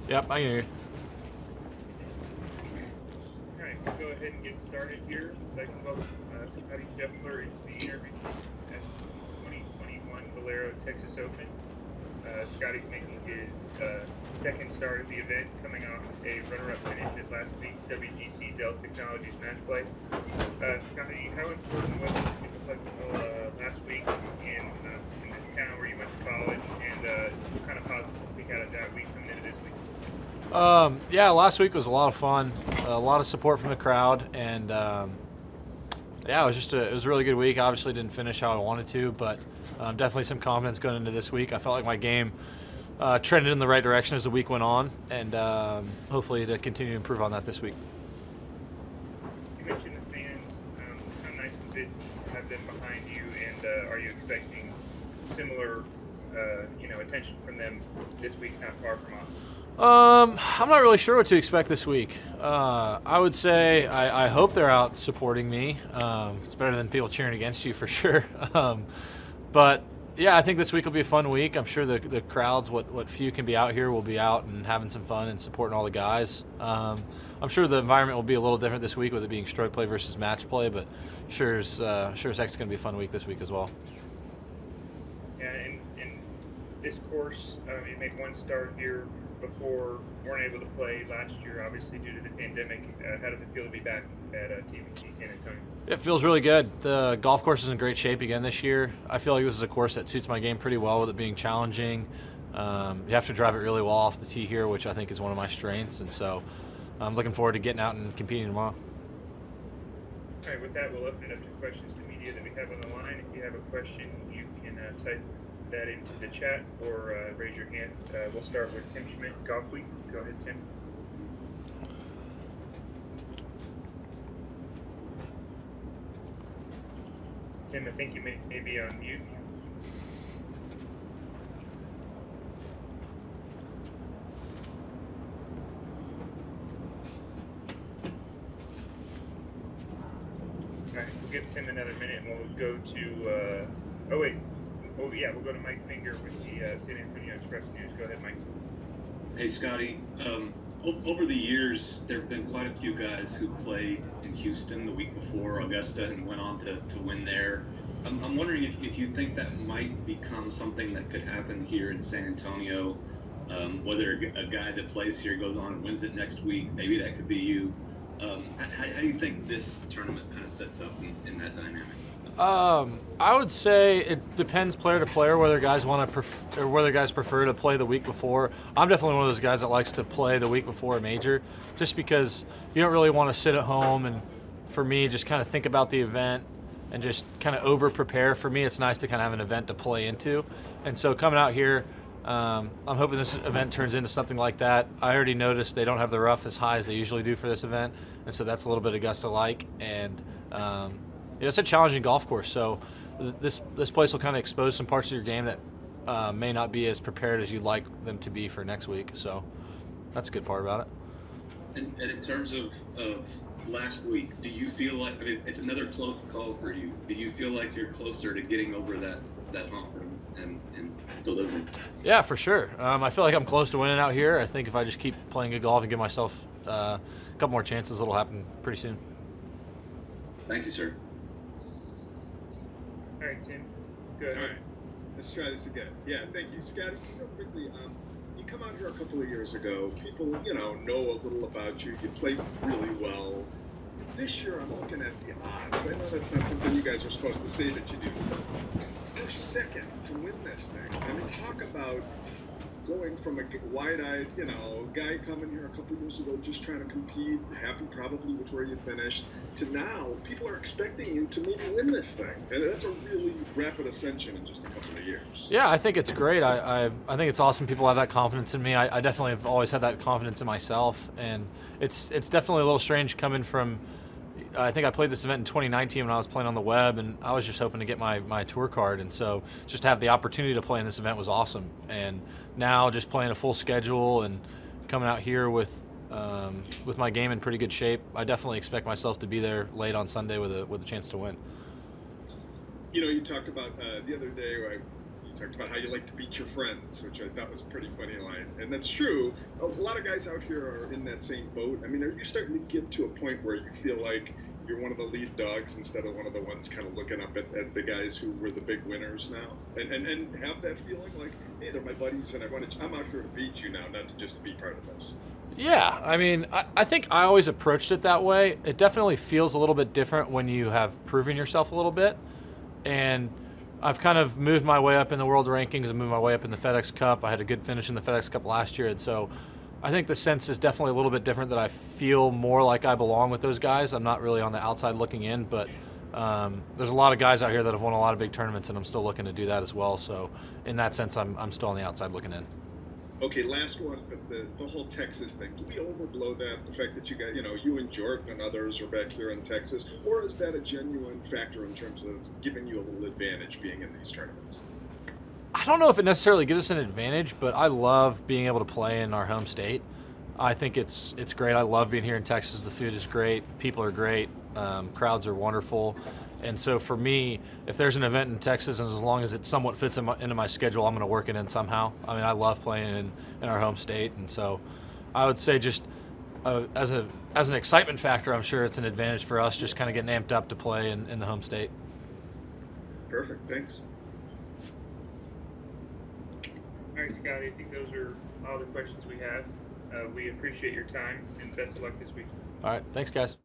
Yep, I can hear you. All right, we'll go ahead and get started here. Like, Scottie Scheffler is the interview at the 2021 Valero Texas Open. Scotty's making his second start of the event, coming off a runner-up finish at last week's WGC Dell Technologies match play. Scotty, how important was it to get the festival last week in the town where you went to college, and what kind of positive take out of that week coming into this week? Yeah, last week was a lot of fun. A lot of support from the crowd, and yeah, it was a really good week. Obviously, didn't finish how I wanted to, but definitely some confidence going into this week. I felt like my game trended in the right direction as the week went on, and hopefully to continue to improve on that this week. You mentioned the fans. How nice was it to have them behind you, and are you expecting similar, attention from them this week, not far from us? I'm not really sure what to expect this week. I would say I hope they're out supporting me. It's better than people cheering against you for sure. But yeah, I think this week will be a fun week. I'm sure the crowds, what few can be out here, will be out and having some fun and supporting all the guys. I'm sure the environment will be a little different this week with it being stroke play versus match play, but sure as heck's going to be a fun week this week as well. Yeah, and this course, you make one start here before weren't able to play last year, obviously due to the pandemic. How does it feel to be back at TVC San Antonio? It feels really good. The golf course is in great shape again this year. I feel like this is a course that suits my game pretty well with it being challenging. You have to drive it really well off the tee here, which I think is one of my strengths, and so I'm looking forward to getting out and competing tomorrow. All right, with that, we'll open it up to questions to media that we have on the line. If you have a question, you can type that into the chat or raise your hand. We'll start with Tim Schmidt, Golf Week. Go ahead, Tim. Tim, I think you may be on mute. All right, we'll give Tim another minute, and we'll go to. We'll go to Mike Finger with the San Antonio Express News. Go ahead, Mike. Hey, Scotty. Over the years, there have been quite a few guys who played in Houston the week before Augusta and went on to win there. I'm wondering if you think that might become something that could happen here in San Antonio, whether a guy that plays here goes on and wins it next week. Maybe that could be you. How do you think this tournament kind of sets up in that dynamic? I would say it depends player to player whether guys prefer to play the week before. I'm definitely one of those guys that likes to play the week before a major, just because you don't really want to sit at home and, for me, just kind of think about the event and just kind of over prepare. For me, it's nice to kind of have an event to play into, and so coming out here, I'm hoping this event turns into something like that. I already noticed they don't have the rough as high as they usually do for this event, and so that's a little bit Augusta-like, and it's a challenging golf course, so this place will kind of expose some parts of your game that may not be as prepared as you'd like them to be for next week. So that's a good part about it. And in terms of last week, do you feel like, it's another close call for you. Do you feel like you're closer to getting over that hump and delivering? Yeah, for sure. I feel like I'm close to winning out here. I think if I just keep playing good golf and give myself a couple more chances, it'll happen pretty soon. Thank you, sir. All right, Tim. Good. All right. Let's try this again. Yeah, thank you. Scotty, real quickly, you come out here a couple of years ago. People, know a little about you. You played really well. This year, I'm looking at the odds. I know that's not something you guys are supposed to say that you do. You're second to win this thing. I mean, talk about going from a wide-eyed, guy coming here a couple of years ago just trying to compete, happy probably with where you finished, to now people are expecting you to maybe win this thing. And that's a really rapid ascension in just a couple of years. Yeah, I think it's great. I think it's awesome people have that confidence in me. I definitely have always had that confidence in myself, and it's definitely a little strange coming from, I think I played this event in 2019 when I was playing on the web, and I was just hoping to get my tour card, and so just to have the opportunity to play in this event was awesome. And now just playing a full schedule and coming out here with my game in pretty good shape, I definitely expect myself to be there late on Sunday with a chance to win. You talked about the other day, right? You talked about how you like to beat your friends, which I thought was a pretty funny line. And that's true. A lot of guys out here are in that same boat. I mean, are you starting to get to a point where you feel like you're one of the lead dogs instead of one of the ones kind of looking up at the guys who were the big winners now? And have that feeling like, hey, they're my buddies, and I'm out here to beat you now, not to just be part of this. Yeah, I mean, I think I always approached it that way. It definitely feels a little bit different when you have proven yourself a little bit. And I've kind of moved my way up in the world rankings and moved my way up in the FedEx Cup. I had a good finish in the FedEx Cup last year. And so I think the sense is definitely a little bit different, that I feel more like I belong with those guys. I'm not really on the outside looking in, but there's a lot of guys out here that have won a lot of big tournaments, and I'm still looking to do that as well. So in that sense, I'm still on the outside looking in. Okay, last one, but the whole Texas thing. Do we overblow that? The fact that you and Jordan and others are back here in Texas, or is that a genuine factor in terms of giving you a little advantage being in these tournaments? I don't know if it necessarily gives us an advantage, but I love being able to play in our home state. I think it's great. I love being here in Texas. The food is great. People are great. Crowds are wonderful. And so for me, if there's an event in Texas, and as long as it somewhat fits into my schedule, I'm going to work it in somehow. I mean, I love playing in our home state. And so I would say just as an excitement factor, I'm sure it's an advantage for us, just kind of getting amped up to play in the home state. Perfect. Thanks. All right, Scotty, I think those are all the questions we have. We appreciate your time, and best of luck this week. All right. Thanks, guys.